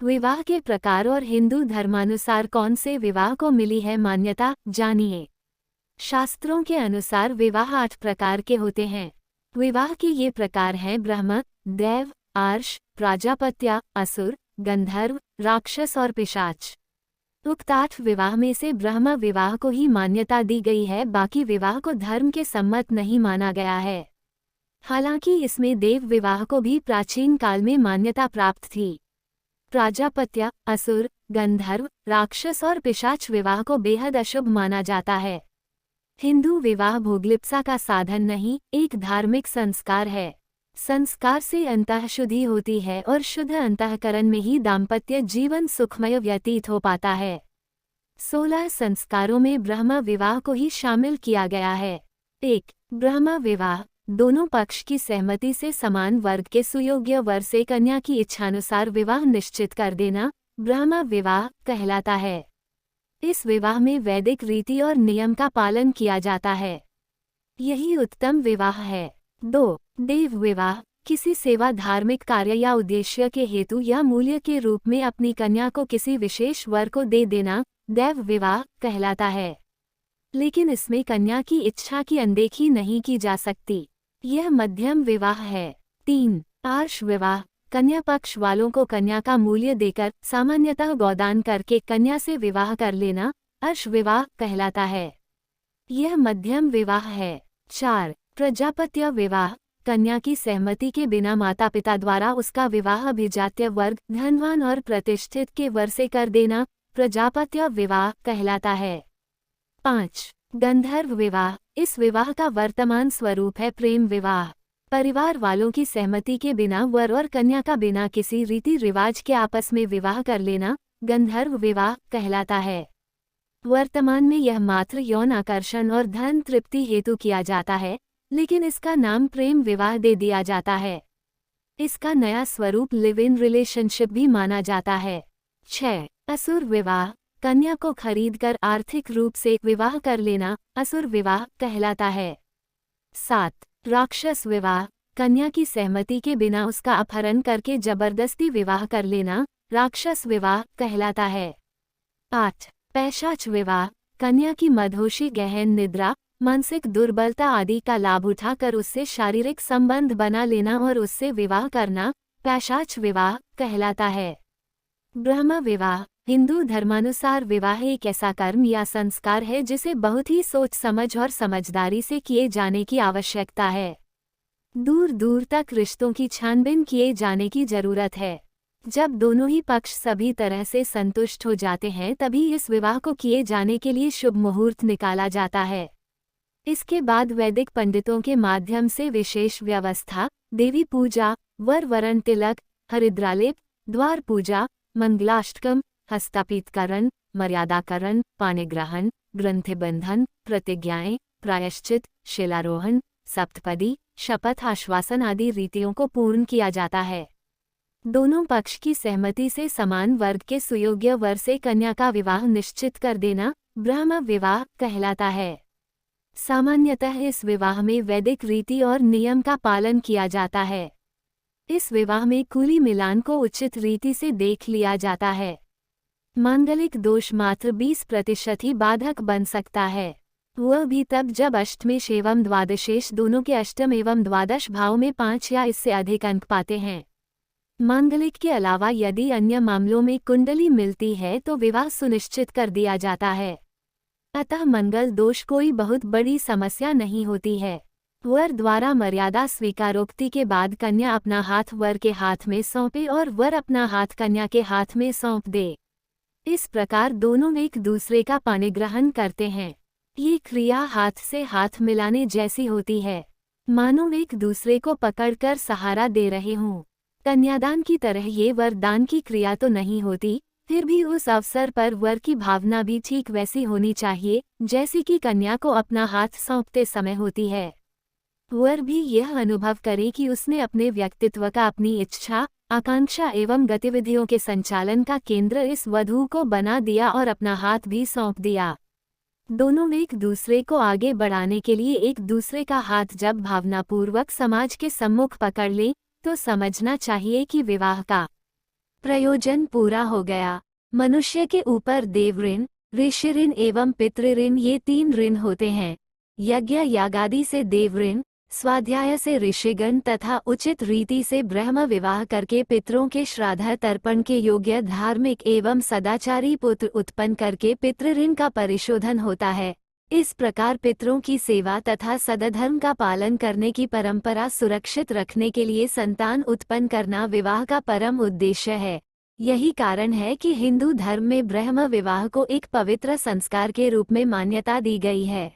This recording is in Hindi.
विवाह के प्रकार और हिंदू धर्मानुसार कौन से विवाह को मिली है मान्यता, जानिए। शास्त्रों के अनुसार विवाह 8 प्रकार के होते हैं। विवाह के ये प्रकार हैं ब्रह्म, देव, आर्ष, प्राजापत्य, असुर, गंधर्व, राक्षस और पिशाच। उक्त 8 विवाह में से ब्रह्म विवाह को ही मान्यता दी गई है, बाकी विवाह को धर्म के सम्मत नहीं माना गया है। हालांकि इसमें देव विवाह को भी प्राचीन काल में मान्यता प्राप्त थी। प्राजापत्य, असुर, गंधर्व, राक्षस और पिशाच विवाह को बेहद अशुभ माना जाता है। हिंदू विवाह भोगलिप्सा का साधन नहीं, एक धार्मिक संस्कार है। संस्कार से अंतःशुद्धि होती है और शुद्ध अंतःकरण में ही दाम्पत्य जीवन सुखमय व्यतीत हो पाता है। 16 संस्कारों में ब्रह्म विवाह को ही शामिल किया गया है। 1. ब्रह्म विवाह, दोनों पक्ष की सहमति से समान वर्ग के सुयोग्य वर से कन्या की इच्छानुसार विवाह निश्चित कर देना ब्रह्म विवाह कहलाता है। इस विवाह में वैदिक रीति और नियम का पालन किया जाता है। यही उत्तम विवाह है। 2. देव विवाह, किसी सेवा, धार्मिक कार्य या उद्देश्य के हेतु या मूल्य के रूप में अपनी कन्या को किसी विशेष वर को दे देना देव विवाह कहलाता है। लेकिन इसमें कन्या की इच्छा की अनदेखी नहीं की जा सकती। यह मध्यम विवाह है। 3. आर्ष विवाह, कन्या पक्ष वालों को कन्या का मूल्य देकर सामान्यतः गोदान करके कन्या से विवाह कर लेना अर्ष विवाह कहलाता है। यह मध्यम विवाह है। 4. प्रजापत्य विवाह, कन्या की सहमति के बिना माता पिता द्वारा उसका विवाह अभिजात्य वर्ग, धनवान और प्रतिष्ठित के वर से कर देना प्रजापत्य विवाह कहलाता है। 5. गंधर्व विवाह, इस विवाह का वर्तमान स्वरूप है प्रेम विवाह। परिवार वालों की सहमति के बिना वर और कन्या का बिना किसी रीति रिवाज के आपस में विवाह कर लेना गंधर्व विवाह कहलाता है। वर्तमान में यह मात्र यौन आकर्षण और धन तृप्ति हेतु किया जाता है, लेकिन इसका नाम प्रेम विवाह दे दिया जाता है। इसका नया स्वरूप लिव इन रिलेशनशिप भी माना जाता है। 6. असुर विवाह, कन्या को खरीदकर आर्थिक रूप से विवाह कर लेना असुर विवाह कहलाता है। 7. राक्षस विवाह, कन्या की सहमति के बिना उसका अपहरण करके जबरदस्ती विवाह कर लेना राक्षस विवाह कहलाता है। 8. पैशाच विवाह, कन्या की मदहोशी, गहन निद्रा, मानसिक दुर्बलता आदि का लाभ उठाकर उससे शारीरिक संबंध बना लेना और उससे विवाह करना पैशाच विवाह कहलाता है। ब्रह्म विवाह, हिंदू धर्मानुसार विवाह एक ऐसा कर्म या संस्कार है जिसे बहुत ही सोच समझ और समझदारी से किए जाने की आवश्यकता है। दूर दूर तक रिश्तों की छानबीन किए जाने की जरूरत है। जब दोनों ही पक्ष सभी तरह से संतुष्ट हो जाते हैं तभी इस विवाह को किए जाने के लिए शुभ मुहूर्त निकाला जाता है। इसके बाद वैदिक पंडितों के माध्यम से विशेष व्यवस्था, देवी पूजा, वर वरण तिलक, हरिद्रालेप, द्वार पूजा, मंगलाष्टकम, हस्तापीतकरण, मर्यादाकरण, पाणिग्रहण, ग्रंथिबंधन, प्रतिज्ञाएं, प्रायश्चित, शिलारोहण, सप्तपदी, शपथ, आश्वासन आदि रीतियों को पूर्ण किया जाता है। दोनों पक्ष की सहमति से समान वर्ग के सुयोग्य वर से कन्या का विवाह निश्चित कर देना ब्रह्म विवाह कहलाता है। सामान्यतः इस विवाह में वैदिक रीति और नियम का पालन किया जाता है। इस विवाह में कुली मिलान को उचित रीति से देख लिया जाता है। मांगलिक दोष मात्र 20% ही बाधक बन सकता है, वह भी तब जब अष्टमेश एवं द्वादशेश दोनों के अष्टम एवं द्वादश भाव में 5 या इससे अधिक अंक पाते हैं। मांगलिक के अलावा यदि अन्य मामलों में कुंडली मिलती है तो विवाह सुनिश्चित कर दिया जाता है। अतः मंगल दोष कोई बहुत बड़ी समस्या नहीं होती है। वर द्वारा मर्यादा स्वीकारोक्ति के बाद कन्या अपना हाथ वर के हाथ में सौंपे और वर अपना हाथ कन्या के हाथ में सौंप दे। इस प्रकार दोनों एक दूसरे का पाणिग्रहण करते हैं। ये क्रिया हाथ से हाथ मिलाने जैसी होती है, मानो एक दूसरे को पकड़कर सहारा दे रहे हों। कन्यादान की तरह ये वरदान की क्रिया तो नहीं होती, फिर भी उस अवसर पर वर की भावना भी ठीक वैसी होनी चाहिए जैसी कि कन्या को अपना हाथ सौंपते समय होती है। वर भी यह अनुभव करे कि उसने अपने व्यक्तित्व का, अपनी इच्छा, आकांक्षा एवं गतिविधियों के संचालन का केंद्र इस वधू को बना दिया और अपना हाथ भी सौंप दिया। दोनों एक दूसरे को आगे बढ़ाने के लिए एक दूसरे का हाथ जब भावनापूर्वक समाज के सम्मुख पकड़ लें तो समझना चाहिए कि विवाह का प्रयोजन पूरा हो गया। मनुष्य के ऊपर देव ऋण, ऋषि ऋण एवं पितृ ऋण ये 3 ऋण होते हैं। यज्ञ यागादि से देव ऋण, स्वाध्याय से ऋषिगण तथा उचित रीति से ब्रह्म विवाह करके पितरों के श्राद्ध तर्पण के योग्य धार्मिक एवं सदाचारी पुत्र उत्पन्न करके पितृ ऋण का परिशोधन होता है। इस प्रकार पितरों की सेवा तथा सदधर्म का पालन करने की परंपरा सुरक्षित रखने के लिए संतान उत्पन्न करना विवाह का परम उद्देश्य है। यही कारण है कि हिंदू धर्म में ब्रह्म विवाह को एक पवित्र संस्कार के रूप में मान्यता दी गई है।